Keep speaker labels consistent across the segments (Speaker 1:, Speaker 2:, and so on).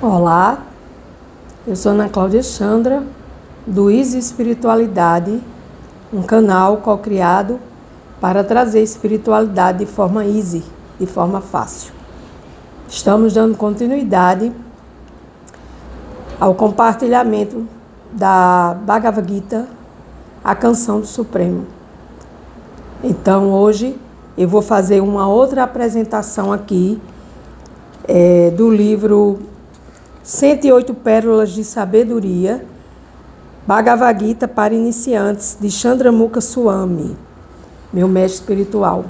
Speaker 1: Olá, eu sou Ana Cláudia Chandra, do Easy Espiritualidade, um canal co-criado para trazer espiritualidade de forma easy, de forma fácil. Estamos dando continuidade ao compartilhamento da Bhagavad Gita, a canção do Supremo. Então hoje eu vou fazer uma outra apresentação aqui do livro 108 Pérolas de Sabedoria, Bhagavad Gita para Iniciantes, de Chandramukha Swami, meu mestre espiritual.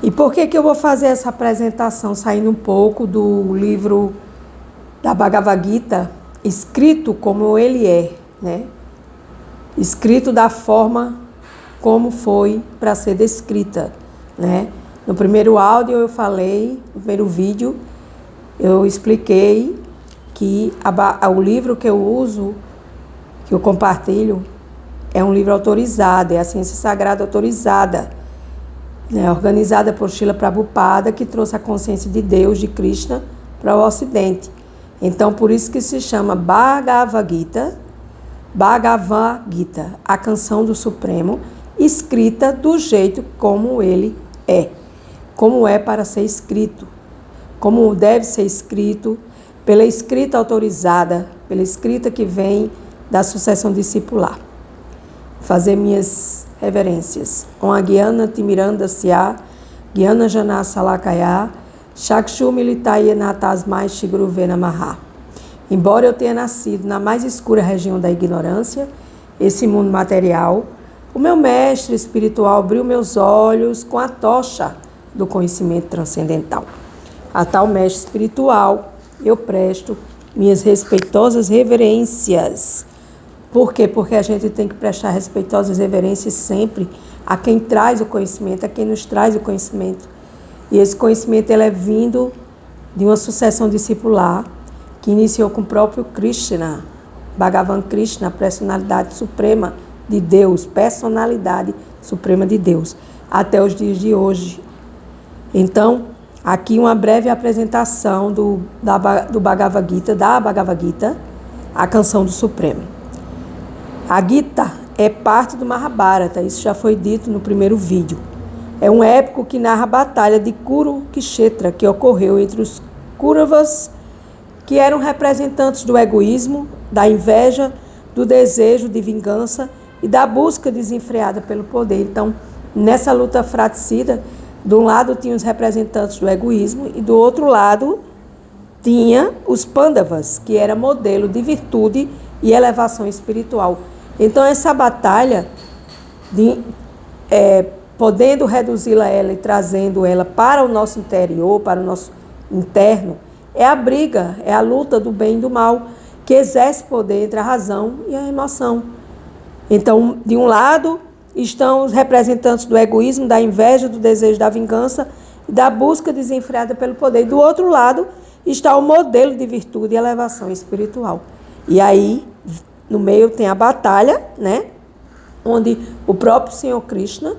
Speaker 1: E por que eu vou fazer essa apresentação, saindo um pouco do livro da Bhagavad Gita, escrito como ele é, né? Escrito da forma como foi para ser descrita, né? No primeiro áudio eu falei, no primeiro vídeo, eu expliquei que o livro que eu uso, que eu compartilho, é um livro autorizado, é a ciência sagrada autorizada, né, organizada por Srila Prabhupada, que trouxe a consciência de Deus, de Krishna, para o Ocidente. Então, por isso que se chama Bhagavad Gita, a canção do Supremo, escrita do jeito como ele é, como é para ser escrito, como deve ser escrito, pela escrita autorizada, pela escrita que vem da sucessão discipular. Fazer minhas reverências. Om Agyana Timirandasya, Gyana Jana Salakaya, Chakshu Militaya Natasmai Shigruve Namaha. Embora eu tenha nascido na mais escura região da ignorância, esse mundo material, o meu mestre espiritual abriu meus olhos com a tocha do conhecimento transcendental. A tal mestre espiritual, eu presto minhas respeitosas reverências. Por quê? Porque a gente tem que prestar respeitosas reverências sempre a quem traz o conhecimento, a quem nos traz o conhecimento. E esse conhecimento ele é vindo de uma sucessão discipular que iniciou com o próprio Krishna, Bhagavan Krishna, a personalidade suprema de Deus, personalidade suprema de Deus, até os dias de hoje. Então, aqui uma breve apresentação do Bhagavad Gita, da Bhagavad Gita, a canção do Supremo. A Gita é parte do Mahabharata, isso já foi dito no primeiro vídeo. É um épico que narra a batalha de Kurukshetra, que ocorreu entre os Kauravas, que eram representantes do egoísmo, da inveja, do desejo de vingança e da busca desenfreada pelo poder. Então, nessa luta fratricida, de um lado tinha os representantes do egoísmo e do outro lado tinha os Pandavas, que era modelo de virtude e elevação espiritual. Então essa batalha, podendo reduzi-la ela e trazendo ela para o nosso interior, para o nosso interno, é a briga, é a luta do bem e do mal, que exerce poder entre a razão e a emoção. Então, de um lado estão os representantes do egoísmo, da inveja, do desejo da vingança e da busca desenfreada pelo poder. E do outro lado está o modelo de virtude e elevação espiritual. E aí, no meio tem a batalha, né? Onde o próprio Senhor Krishna,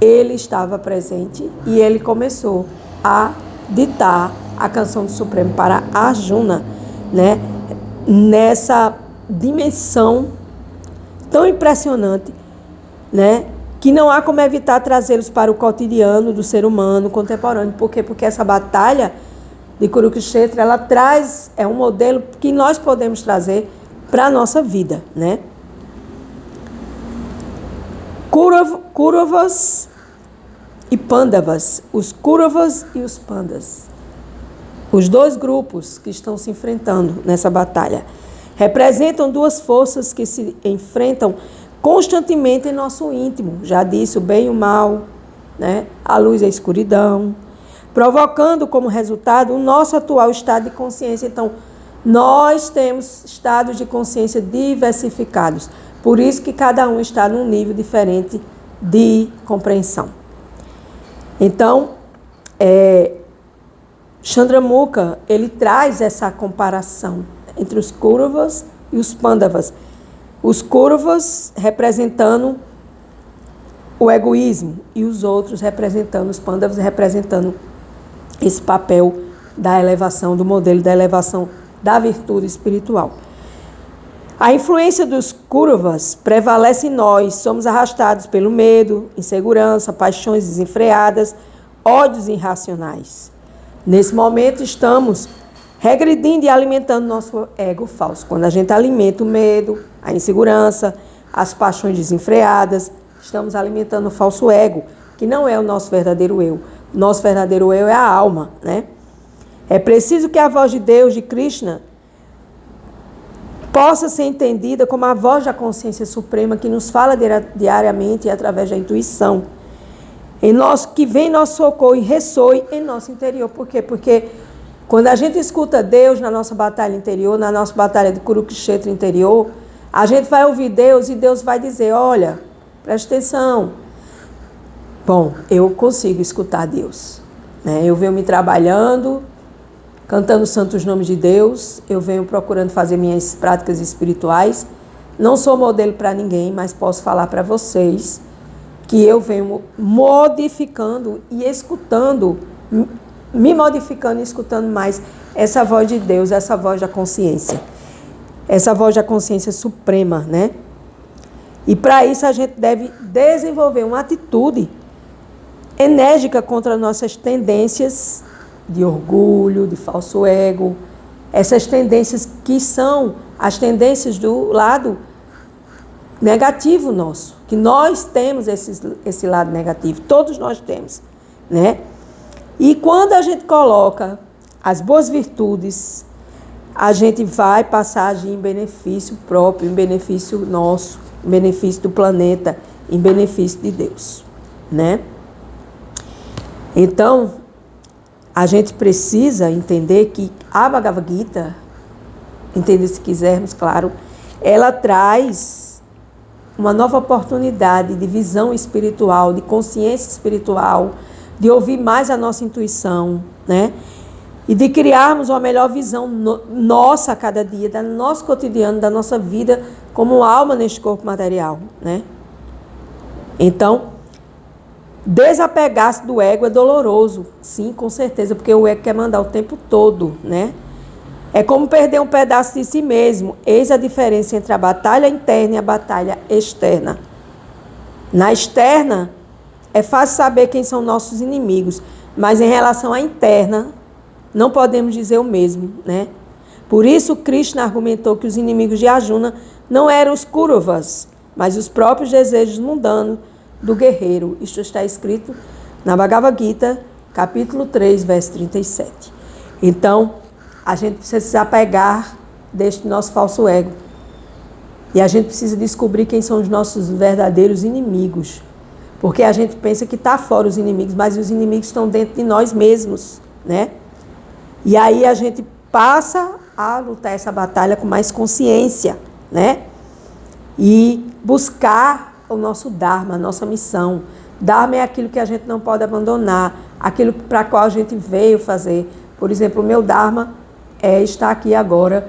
Speaker 1: ele estava presente e ele começou a ditar a canção do Supremo para Arjuna, né? Nessa dimensão tão impressionante, né? Que não há como evitar trazê-los para o cotidiano do ser humano contemporâneo. Por quê? Porque essa batalha de Kurukshetra, ela traz, é um modelo que nós podemos trazer para a nossa vida, né? Kauravas e Pandavas, os Kauravas e os Pandas, os dois grupos que estão se enfrentando nessa batalha, representam duas forças que se enfrentam constantemente em nosso íntimo, já disse, o bem e o mal, né? A luz e a escuridão, provocando como resultado o nosso atual estado de consciência. Então, nós temos estados de consciência diversificados, por isso que cada um está num nível diferente de compreensão. Então, Chandramukha, ele traz essa comparação entre os Kauravas e os Pandavas. Os Kauravas representando o egoísmo e os outros representando, os Pandavas representando esse papel da elevação, do modelo da elevação da virtude espiritual. A influência dos Kauravas prevalece em nós, somos arrastados pelo medo, insegurança, paixões desenfreadas, ódios irracionais. Nesse momento estamos regredindo e alimentando nosso ego falso. Quando a gente alimenta o medo, a insegurança, as paixões desenfreadas, estamos alimentando o falso ego, que não é o nosso verdadeiro eu. O nosso verdadeiro eu é a alma, né? É preciso que a voz de Deus, de Krishna, possa ser entendida como a voz da consciência suprema que nos fala diariamente e através da intuição. Que vem em nosso socorro e ressoe em nosso interior. Por quê? Porque quando a gente escuta Deus na nossa batalha interior, na nossa batalha de Kurukshetra interior, a gente vai ouvir Deus e Deus vai dizer, olha, presta atenção. Bom, eu consigo escutar Deus, né? Eu venho me trabalhando, cantando os santos nomes de Deus, eu venho procurando fazer minhas práticas espirituais. Não sou modelo para ninguém, mas posso falar para vocês que eu venho modificando e escutando, me modificando e escutando mais essa voz de Deus, essa voz da consciência. Essa voz da consciência suprema, né? E para isso a gente deve desenvolver uma atitude enérgica contra nossas tendências de orgulho, de falso ego, essas tendências que são as tendências do lado negativo nosso, que nós temos esse lado negativo, todos nós temos, né? E quando a gente coloca as boas virtudes, a gente vai passar a agir em benefício próprio, em benefício nosso, em benefício do planeta, em benefício de Deus, né? Então, a gente precisa entender que a Bhagavad Gita, entender se quisermos, claro, ela traz uma nova oportunidade de visão espiritual, de consciência espiritual, de ouvir mais a nossa intuição, né? E de criarmos uma melhor visão nossa a cada dia, do nosso cotidiano, da nossa vida como alma neste corpo material, né? Então, desapegar-se do ego é doloroso, sim, com certeza, porque o ego quer mandar o tempo todo, né? É como perder um pedaço de si mesmo. Eis a diferença entre a batalha interna e a batalha externa. Na externa, é fácil saber quem são nossos inimigos, mas em relação à interna, não podemos dizer o mesmo, né? Por isso, Krishna argumentou que os inimigos de Arjuna não eram os Kauravas, mas os próprios desejos mundanos do guerreiro. Isto está escrito na Bhagavad Gita, capítulo 3, verso 37. Então, a gente precisa se apegar deste nosso falso ego. E a gente precisa descobrir quem são os nossos verdadeiros inimigos. Porque a gente pensa que está fora os inimigos, mas os inimigos estão dentro de nós mesmos, né? E aí a gente passa a lutar essa batalha com mais consciência, né? E buscar o nosso Dharma, a nossa missão. Dharma é aquilo que a gente não pode abandonar, aquilo para qual a gente veio fazer. Por exemplo, o meu Dharma é estar aqui agora,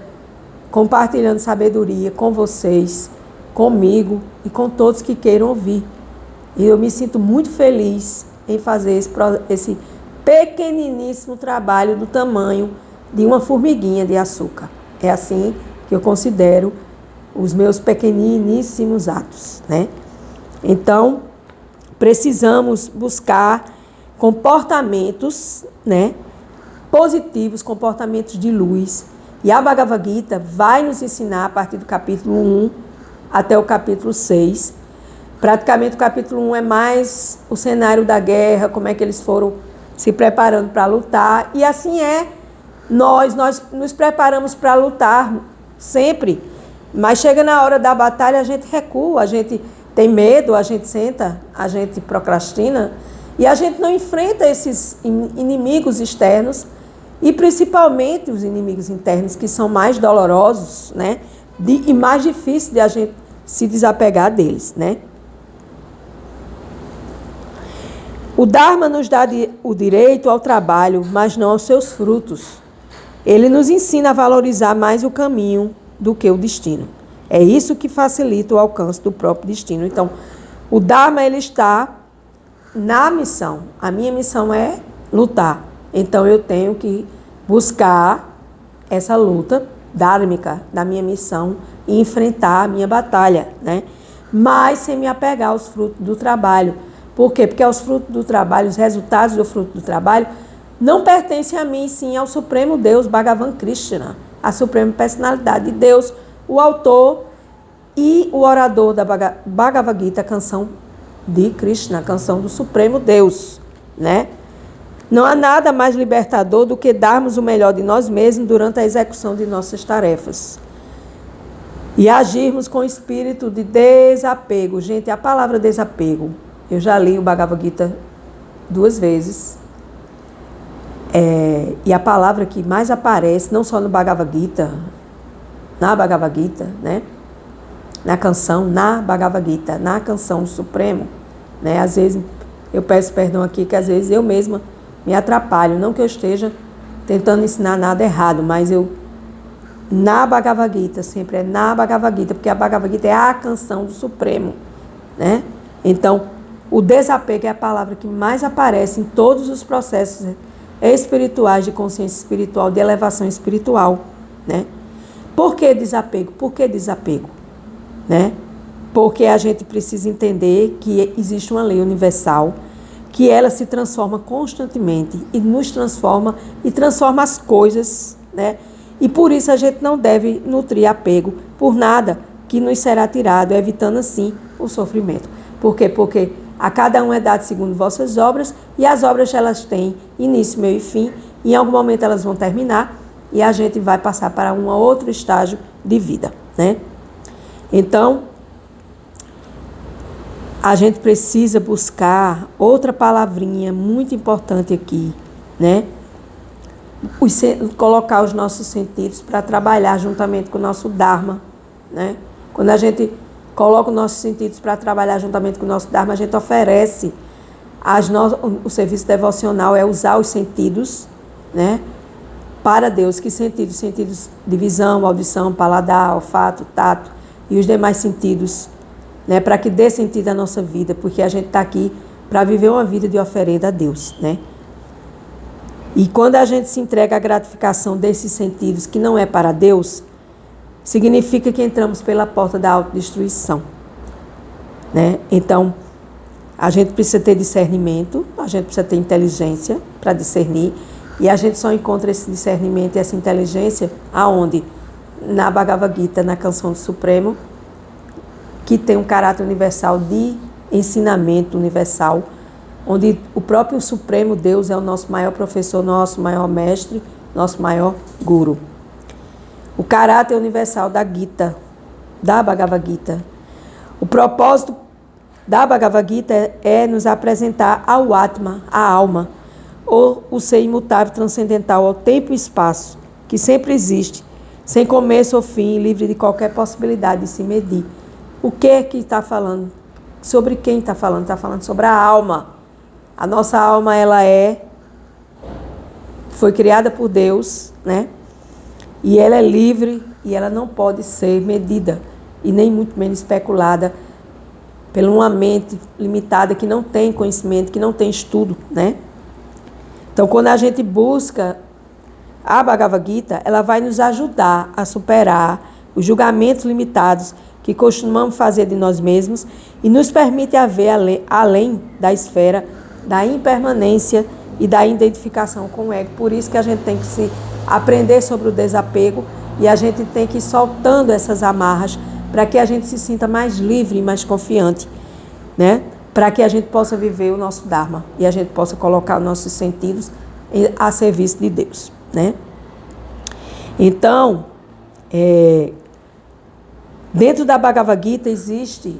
Speaker 1: compartilhando sabedoria com vocês, comigo e com todos que queiram ouvir. E eu me sinto muito feliz em fazer esse pequeniníssimo trabalho do tamanho de uma formiguinha de açúcar. É assim que eu considero os meus pequeniníssimos atos, né? Então, precisamos buscar comportamentos, né, positivos, comportamentos de luz. E a Bhagavad Gita vai nos ensinar a partir do capítulo 1 até o capítulo 6. Praticamente o capítulo 1 é mais o cenário da guerra, como é que eles foram se preparando para lutar. E assim nós nos preparamos para lutar sempre. Mas chega na hora da batalha, a gente recua, a gente tem medo, a gente senta, a gente procrastina. E a gente não enfrenta esses inimigos externos e principalmente os inimigos internos, que são mais dolorosos, né? E mais difíceis de a gente se desapegar deles, né? O Dharma nos dá o direito ao trabalho, mas não aos seus frutos. Ele nos ensina a valorizar mais o caminho do que o destino. É isso que facilita o alcance do próprio destino. Então, o Dharma, ele está na missão. A minha missão é lutar. Então, eu tenho que buscar essa luta dhármica da minha missão e enfrentar a minha batalha, né? Mas sem me apegar aos frutos do trabalho. Por quê? Porque os frutos do trabalho, os resultados do fruto do trabalho, não pertencem a mim, sim ao Supremo Deus, Bhagavan Krishna, a suprema personalidade de Deus, o autor e o orador da Bhagavad Gita, a canção de Krishna, a canção do Supremo Deus, né? Não há nada mais libertador do que darmos o melhor de nós mesmos durante a execução de nossas tarefas. E agirmos com espírito de desapego. Gente, a palavra desapego, eu já li o Bhagavad Gita 2 vezes. E a palavra que mais aparece, não só no Bhagavad Gita, na Bhagavad Gita, né? Na canção, na Bhagavad Gita, na canção do Supremo, né? Às vezes, eu peço perdão aqui, que às vezes eu mesma me atrapalho. Não que eu esteja tentando ensinar nada errado, mas na Bhagavad Gita, sempre é na Bhagavad Gita, porque a Bhagavad Gita é a canção do Supremo, né? Então, o desapego é a palavra que mais aparece em todos os processos espirituais de consciência espiritual, de elevação espiritual, né? Por que desapego? Por que desapego? Né? Porque a gente precisa entender que existe uma lei universal, que ela se transforma constantemente e nos transforma e transforma as coisas, né? E por isso a gente não deve nutrir apego por nada que nos será tirado, evitando assim o sofrimento. Por quê? Porque a cada um é dado segundo vossas obras, e as obras elas têm início, meio e fim, e em algum momento elas vão terminar, e a gente vai passar para um outro estágio de vida, né? Então, a gente precisa buscar outra palavrinha muito importante aqui, né? Colocar os nossos sentidos para trabalhar juntamente com o nosso Dharma, né? Quando a gente coloca os nossos sentidos para trabalhar juntamente com o nosso Dharma, a gente oferece o serviço devocional, é usar os sentidos, né? Para Deus. Que sentidos? Sentidos de visão, audição, paladar, olfato, tato e os demais sentidos, né? Para que dê sentido à nossa vida, porque a gente está aqui para viver uma vida de oferenda a Deus, né? E quando a gente se entrega à gratificação desses sentidos que não é para Deus, significa que entramos pela porta da autodestruição, né? Então, a gente precisa ter discernimento, a gente precisa ter inteligência para discernir, e a gente só encontra esse discernimento e essa inteligência aonde? Na Bhagavad Gita, na canção do Supremo, que tem um caráter universal de ensinamento universal, onde o próprio Supremo Deus é o nosso maior professor, nosso maior mestre, nosso maior guru. O caráter universal da Gita, da Bhagavad Gita. O propósito da Bhagavad Gita é nos apresentar ao Atma, a alma, ou o ser imutável, transcendental ao tempo e espaço, que sempre existe, sem começo ou fim, livre de qualquer possibilidade de se medir. O que é que está falando? Sobre quem está falando? Está falando sobre a alma. A nossa alma, ela foi criada por Deus, né? E ela é livre e ela não pode ser medida e nem muito menos especulada por uma mente limitada que não tem conhecimento, que não tem estudo, né? Então, quando a gente busca a Bhagavad Gita, ela vai nos ajudar a superar os julgamentos limitados que costumamos fazer de nós mesmos e nos permite a ver além da esfera da impermanência e da identificação com o ego. Por isso que a gente tem que se aprender sobre o desapego e a gente tem que ir soltando essas amarras para que a gente se sinta mais livre e mais confiante, né? Para que a gente possa viver o nosso Dharma e a gente possa colocar os nossos sentidos a serviço de Deus, né? Então, dentro da Bhagavad Gita existe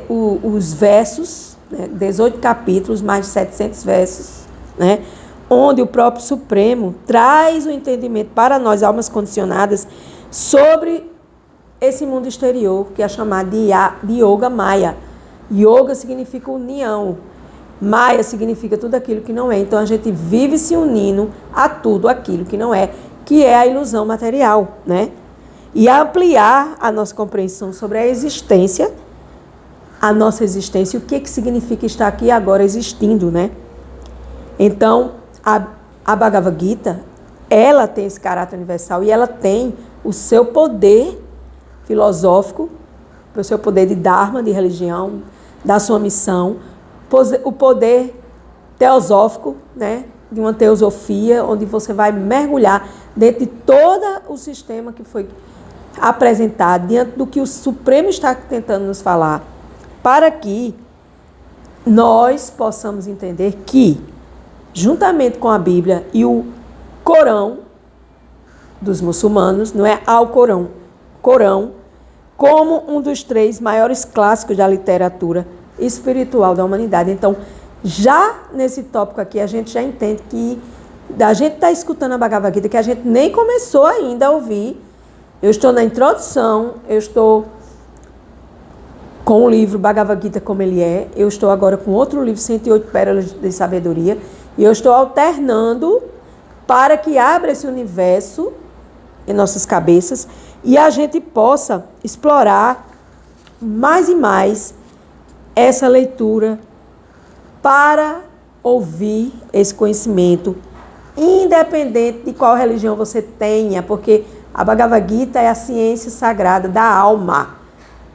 Speaker 1: os versos, né? 18 capítulos, mais de 700 versos, né? Onde o próprio Supremo traz o entendimento para nós, almas condicionadas, sobre esse mundo exterior, que é chamado de Yoga Maya. Yoga significa união, Maya significa tudo aquilo que não é. Então a gente vive se unindo a tudo aquilo que não é, que é a ilusão material, né? E ampliar a nossa compreensão sobre a existência, a nossa existência, o que significa estar aqui agora existindo, né? Então, a Bhagavad Gita, ela tem esse caráter universal e ela tem o seu poder filosófico, o seu poder de dharma, de religião, da sua missão, o poder teosófico, né, de uma teosofia, onde você vai mergulhar dentro de todo o sistema que foi apresentado, diante do que o Supremo está tentando nos falar, para que nós possamos entender que, juntamente com a Bíblia e o Corão dos muçulmanos, não é Alcorão, Corão, como um dos 3 maiores clássicos da literatura espiritual da humanidade. Então, já nesse tópico aqui, a gente já entende que a gente está escutando a Bhagavad Gita, que a gente nem começou ainda a ouvir. Eu estou na introdução, eu estou com o livro Bhagavad Gita como ele é, eu estou agora com outro livro, 108 Pérolas de Sabedoria, e eu estou alternando para que abra esse universo em nossas cabeças e a gente possa explorar mais e mais essa leitura para ouvir esse conhecimento, independente de qual religião você tenha, porque a Bhagavad Gita é a ciência sagrada da alma.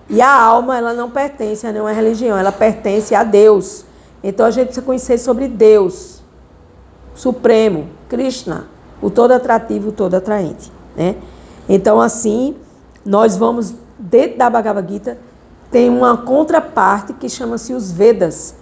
Speaker 1: E a alma, ela não pertence a nenhuma religião, ela pertence a Deus. Então a gente precisa conhecer sobre Deus, Supremo, Krishna, o todo atrativo, o todo atraente, né? Então assim, nós vamos, dentro da Bhagavad Gita, tem uma contraparte que chama-se os Vedas.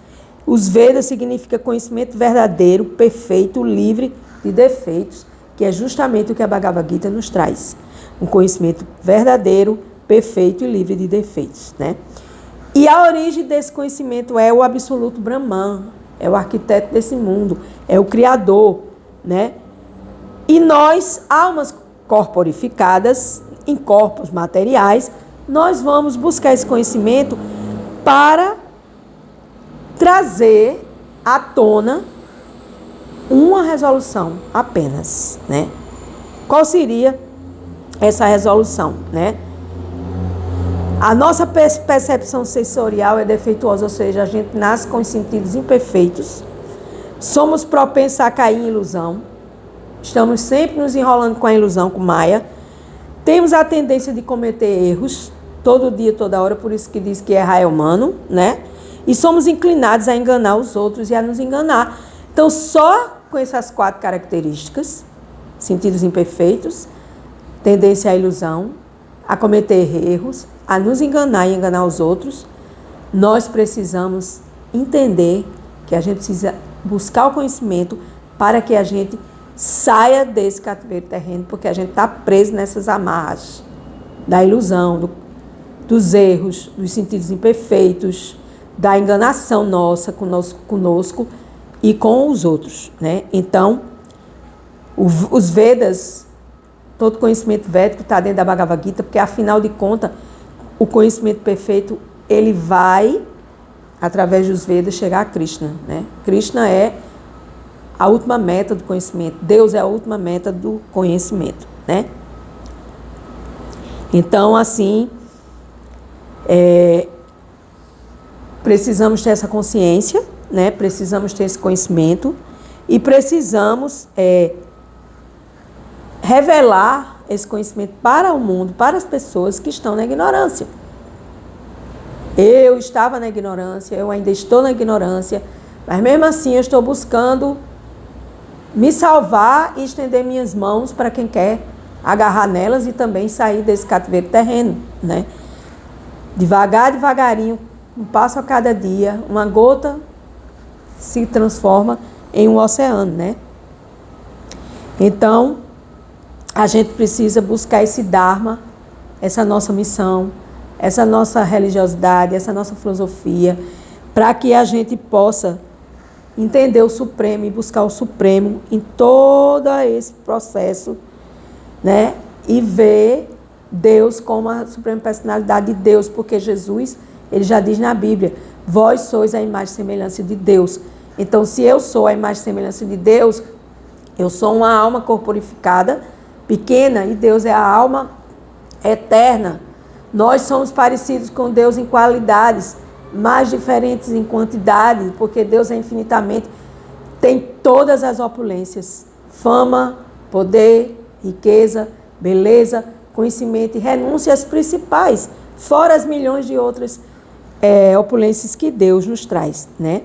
Speaker 1: Os Vedas significa conhecimento verdadeiro, perfeito, livre de defeitos, que é justamente o que a Bhagavad Gita nos traz. Um conhecimento verdadeiro, perfeito e livre de defeitos, né? E a origem desse conhecimento é o absoluto Brahman, é o arquiteto desse mundo, é o Criador, né? E nós, almas corporificadas, em corpos materiais, nós vamos buscar esse conhecimento para trazer à tona uma resolução apenas, né? Qual seria essa resolução, né? A nossa percepção sensorial é defeituosa, ou seja, a gente nasce com os sentidos imperfeitos, somos propensos a cair em ilusão, estamos sempre nos enrolando com a ilusão, com Maya, temos a tendência de cometer erros, todo dia, toda hora, por isso que diz que errar é humano, né? E somos inclinados a enganar os outros e a nos enganar. Então, só com essas 4 características, sentidos imperfeitos, tendência à ilusão, a cometer erros, a nos enganar e enganar os outros, nós precisamos entender que a gente precisa buscar o conhecimento para que a gente saia desse cativeiro terreno, porque a gente está preso nessas amarras da ilusão, dos erros, dos sentidos imperfeitos, da enganação nossa conosco e com os outros, né? Então, os Vedas, todo conhecimento védico está dentro da Bhagavad Gita, porque afinal de contas, o conhecimento perfeito, ele vai, através dos Vedas, chegar a Krishna, né? Krishna é a última meta do conhecimento. Deus é a última meta do conhecimento, né? Então, assim, precisamos ter essa consciência, né? Precisamos ter esse conhecimento e precisamos revelar esse conhecimento para o mundo, para as pessoas que estão na ignorância. Eu estava na ignorância, eu ainda estou na ignorância, mas mesmo assim eu estou buscando me salvar e estender minhas mãos para quem quer agarrar nelas e também sair desse cativeiro terreno, né? Devagar, devagarinho, um passo a cada dia, uma gota se transforma em um oceano, né? Então, a gente precisa buscar esse Dharma, essa nossa missão, essa nossa religiosidade, essa nossa filosofia, para que a gente possa entender o Supremo e buscar o Supremo em todo esse processo, né? E ver Deus como a suprema personalidade de Deus, porque Jesus, ele já diz na Bíblia, vós sois a imagem e semelhança de Deus. Então, se eu sou a imagem e semelhança de Deus, eu sou uma alma corporificada, pequena, e Deus é a alma eterna. Nós somos parecidos com Deus em qualidades, mas diferentes em quantidade, porque Deus é infinitamente, tem todas as opulências, fama, poder, riqueza, beleza, conhecimento e renúncia às principais, fora as milhões de outras opulências que Deus nos traz, né?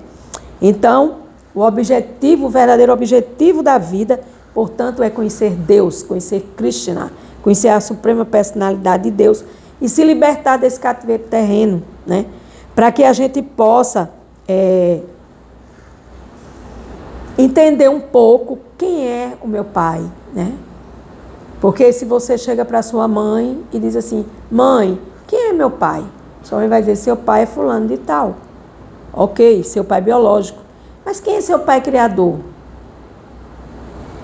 Speaker 1: Então, o verdadeiro objetivo da vida, portanto, é conhecer Deus, conhecer Krishna, conhecer a suprema personalidade de Deus e se libertar desse cativeiro terreno, né? Para que a gente possa entender um pouco quem é o meu pai, né? Porque se você chega para sua mãe e diz assim, mãe, quem é meu pai? Sua mãe vai dizer, seu pai é fulano de tal. Ok, seu pai biológico. Mas quem é seu pai criador?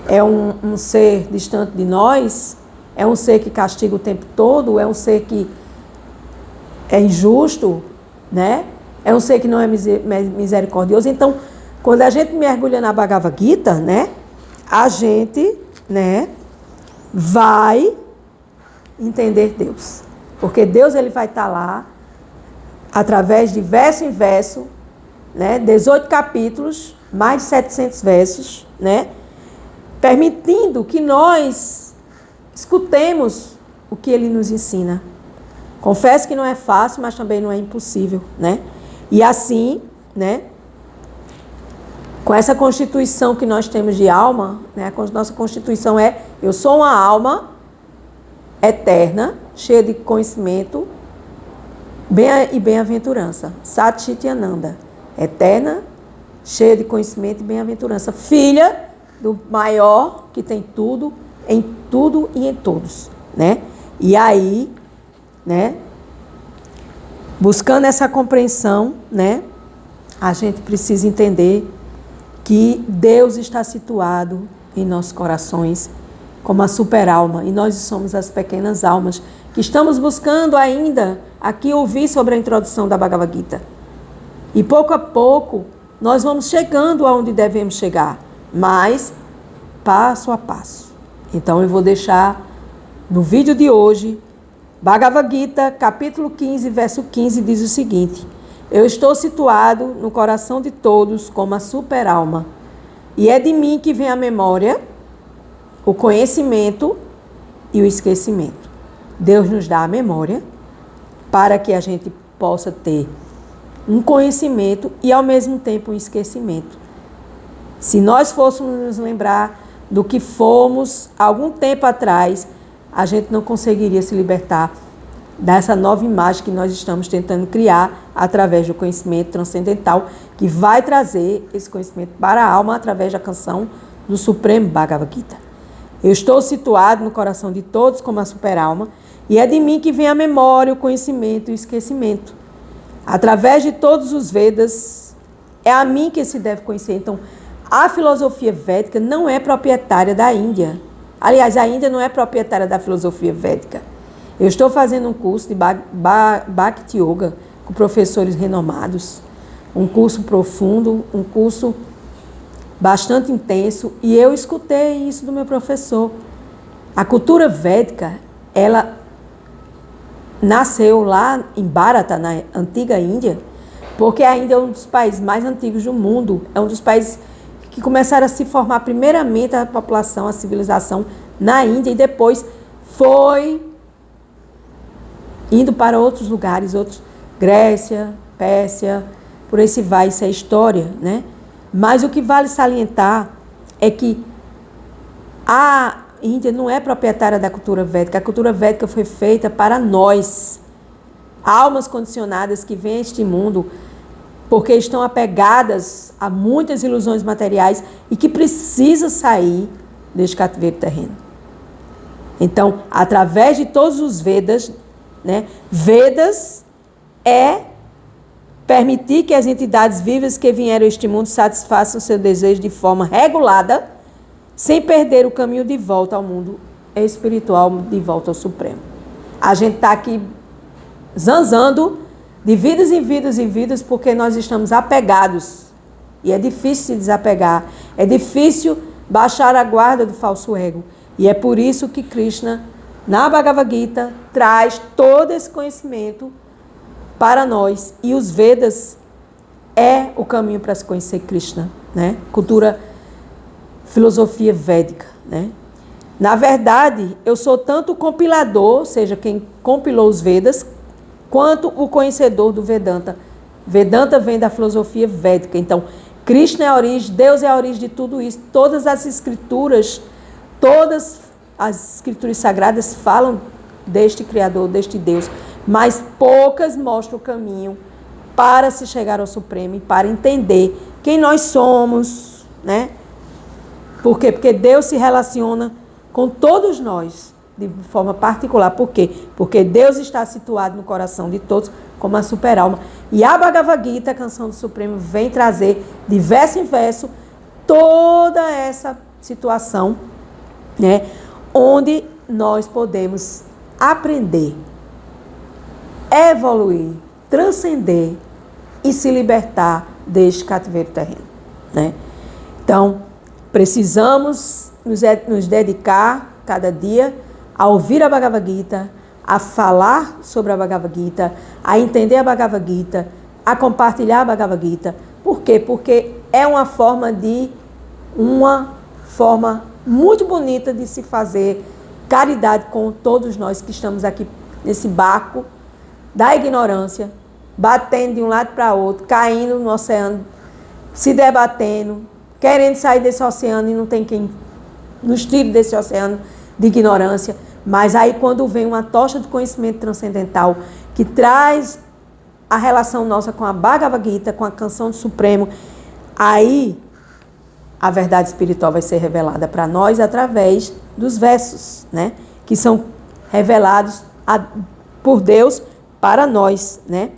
Speaker 1: É um ser distante de nós? É um ser que castiga o tempo todo? É um ser que é injusto? Né? É um ser que não é misericordioso? Então, quando a gente mergulha na Bhagavad Gita, né, a gente, né, vai entender Deus. Porque Deus ele vai estar lá, através de verso em verso, né, 18 capítulos, mais de 700 versos, né, permitindo que nós escutemos o que ele nos ensina. Confesso que não é fácil, mas também não é impossível, né? E assim, né, com essa constituição que nós temos de alma, né, a nossa constituição é, eu sou uma alma eterna, cheia de conhecimento e bem-aventurança. Sat Chit Ananda. Eterna, cheia de conhecimento e bem-aventurança. Filha do maior que tem tudo e em todos, né? E aí, né, buscando essa compreensão, né, a gente precisa entender que Deus está situado em nossos corações como a super-alma, e nós somos as pequenas almas que estamos buscando ainda aqui ouvir sobre a introdução da Bhagavad Gita. E pouco a pouco nós vamos chegando aonde devemos chegar, mas passo a passo. Então eu vou deixar no vídeo de hoje, Bhagavad Gita, capítulo 15, verso 15, diz o seguinte: eu estou situado no coração de todos como a super-alma, e é de mim que vem a memória, o conhecimento e o esquecimento. Deus nos dá a memória para que a gente possa ter um conhecimento e ao mesmo tempo um esquecimento. Se nós fôssemos nos lembrar do que fomos algum tempo atrás, a gente não conseguiria se libertar dessa nova imagem que nós estamos tentando criar através do conhecimento transcendental, que vai trazer esse conhecimento para a alma através da canção do Supremo Bhagavad Gita. Eu estou situado no coração de todos como a super-alma, e é de mim que vem a memória, o conhecimento e o esquecimento. Através de todos os Vedas, é a mim que se deve conhecer. Então, a filosofia védica não é proprietária da Índia. Aliás, a Índia não é proprietária da filosofia védica. Eu estou fazendo um curso de Bhakti Yoga com professores renomados, um curso profundo, um curso bastante intenso, e eu escutei isso do meu professor. A cultura védica, ela nasceu lá em Bharata, na antiga Índia, porque a Índia é um dos países mais antigos do mundo, é um dos países que começaram a se formar primeiramente a população, a civilização na Índia, e depois foi indo para outros lugares, Grécia, Pérsia, por aí se vai, isso é história, né? Mas o que vale salientar é que a Índia não é proprietária da cultura védica. A cultura védica foi feita para nós, almas condicionadas que vêm a este mundo porque estão apegadas a muitas ilusões materiais e que precisam sair deste cativeiro terreno. Então, através de todos os Vedas, né, Vedas é permitir que as entidades vivas que vieram a este mundo satisfaçam o seu desejo de forma regulada, sem perder o caminho de volta ao mundo espiritual, de volta ao Supremo. A gente está aqui zanzando de vidas em vidas em vidas porque nós estamos apegados. E é difícil se desapegar. É difícil baixar a guarda do falso ego. E é por isso que Krishna, na Bhagavad Gita, traz todo esse conhecimento para nós. E os Vedas é o caminho para se conhecer Krishna, né? Cultura, filosofia védica, né? Na verdade, eu sou tanto o compilador, ou seja, quem compilou os Vedas, quanto o conhecedor do Vedanta. Vedanta vem da filosofia védica. Então, Krishna é a origem, Deus é a origem de tudo isso. Todas as escrituras sagradas falam deste Criador, deste Deus, mas poucas mostram o caminho para se chegar ao Supremo e para entender quem nós somos, né? Por quê? Porque Deus se relaciona com todos nós de forma particular. Por quê? Porque Deus está situado no coração de todos como a super-alma. E a Bhagavad Gita, a canção do Supremo, vem trazer de verso em verso toda essa situação, né, onde nós podemos aprender, evoluir, transcender e se libertar deste cativeiro terreno, né? Então, precisamos nos dedicar cada dia a ouvir a Bhagavad Gita, a falar sobre a Bhagavad Gita, a entender a Bhagavad Gita, a compartilhar a Bhagavad Gita. Por quê? Porque é uma forma muito bonita de se fazer caridade com todos nós que estamos aqui nesse barco da ignorância, batendo de um lado para outro, caindo no oceano, se debatendo, querendo sair desse oceano e não tem quem nos tire desse oceano de ignorância. Mas aí quando vem uma tocha de conhecimento transcendental que traz a relação nossa com a Bhagavad Gita, com a canção do Supremo, aí a verdade espiritual vai ser revelada para nós através dos versos, né? Que são revelados por Deus para nós, né?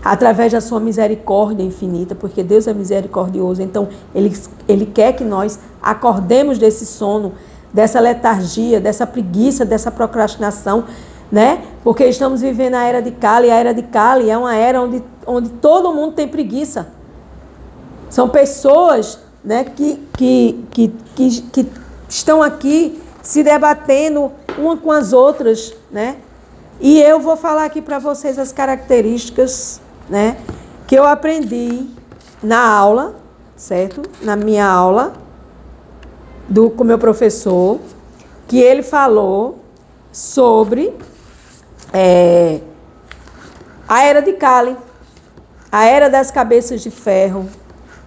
Speaker 1: Através da sua misericórdia infinita, porque Deus é misericordioso. Então, Ele quer que nós acordemos desse sono, dessa letargia, dessa preguiça, dessa procrastinação, né? Porque estamos vivendo a era de Kali. A era de Kali é uma era onde todo mundo tem preguiça. São pessoas, né, que estão aqui se debatendo uma com as outras, né? E eu vou falar aqui para vocês as características, né, que eu aprendi na aula, certo? Na minha aula com meu professor, que ele falou sobre a era de Kali, a era das cabeças de ferro,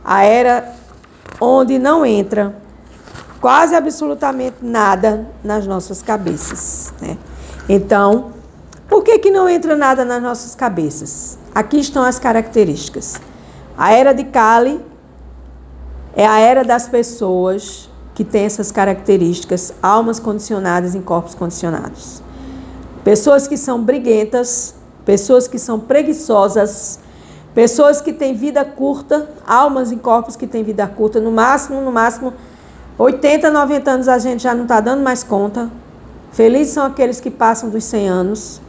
Speaker 1: a era onde não entra quase absolutamente nada nas nossas cabeças, né? Então, por que não entra nada nas nossas cabeças? Aqui estão as características. A era de Kali é a era das pessoas que têm essas características, almas condicionadas em corpos condicionados. Pessoas que são briguentas, pessoas que são preguiçosas, pessoas que têm vida curta, almas em corpos que têm vida curta, no máximo, 80, 90 anos a gente já não está dando mais conta. Felizes são aqueles que passam dos 100 anos.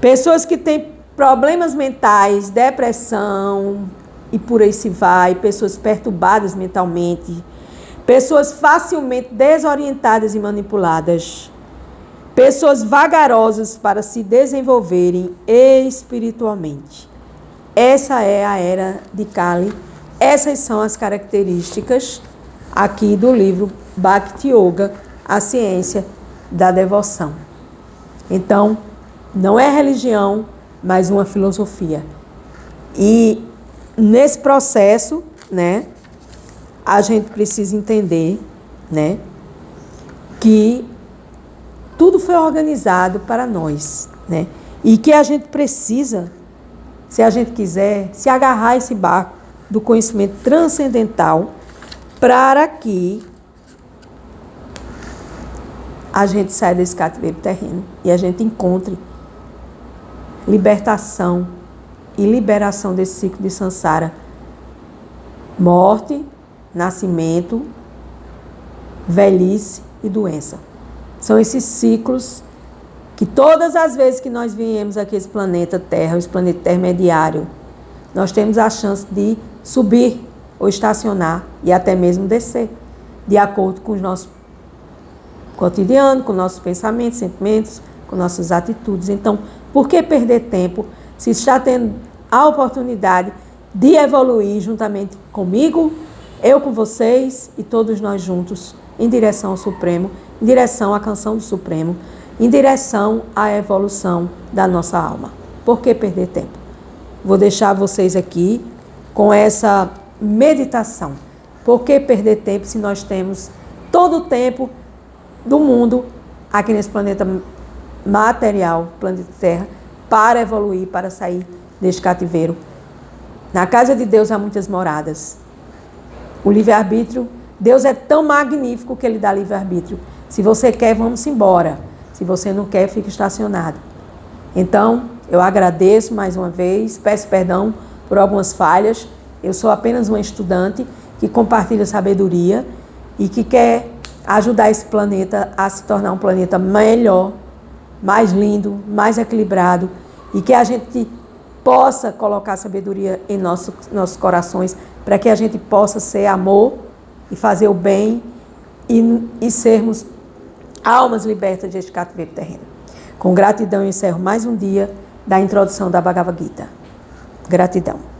Speaker 1: Pessoas que têm problemas mentais, depressão e por aí se vai, pessoas perturbadas mentalmente, pessoas facilmente desorientadas e manipuladas, pessoas vagarosas para se desenvolverem espiritualmente. Essa é a era de Kali. Essas são as características aqui do livro Bhakti Yoga, a ciência da devoção. Então, não é religião, mas uma filosofia. E nesse processo, né, a gente precisa entender, né, que tudo foi organizado para nós, né, e que a gente precisa, se a gente quiser, se agarrar a esse barco do conhecimento transcendental para que a gente saia desse cativeiro terreno e a gente encontre libertação e liberação desse ciclo de samsara. Morte, nascimento, velhice e doença. São esses ciclos que todas as vezes que nós viemos aqui esse planeta Terra, esse planeta intermediário, nós temos a chance de subir ou estacionar e até mesmo descer, de acordo com os nossos cotidianos, com nossos pensamentos, sentimentos, com nossas atitudes. Então, por que perder tempo se está tendo a oportunidade de evoluir juntamente comigo, eu com vocês e todos nós juntos em direção ao Supremo, em direção à canção do Supremo, em direção à evolução da nossa alma. Por que perder tempo? Vou deixar vocês aqui com essa meditação. Por que perder tempo se nós temos todo o tempo do mundo aqui nesse planeta material, planeta Terra, para evoluir, para sair deste cativeiro? Na casa de Deus há muitas moradas. O livre-arbítrio, Deus é tão magnífico que Ele dá livre-arbítrio. Se você quer, vamos embora. Se você não quer, fica estacionado. Então, eu agradeço mais uma vez, peço perdão por algumas falhas. Eu sou apenas uma estudante que compartilha sabedoria e que quer ajudar esse planeta a se tornar um planeta melhor, mais lindo, mais equilibrado, e que a gente possa colocar sabedoria em nossos corações para que a gente possa ser amor e fazer o bem e sermos almas libertas deste cativeiro terreno. Com gratidão, eu encerro mais um dia da introdução da Bhagavad Gita. Gratidão.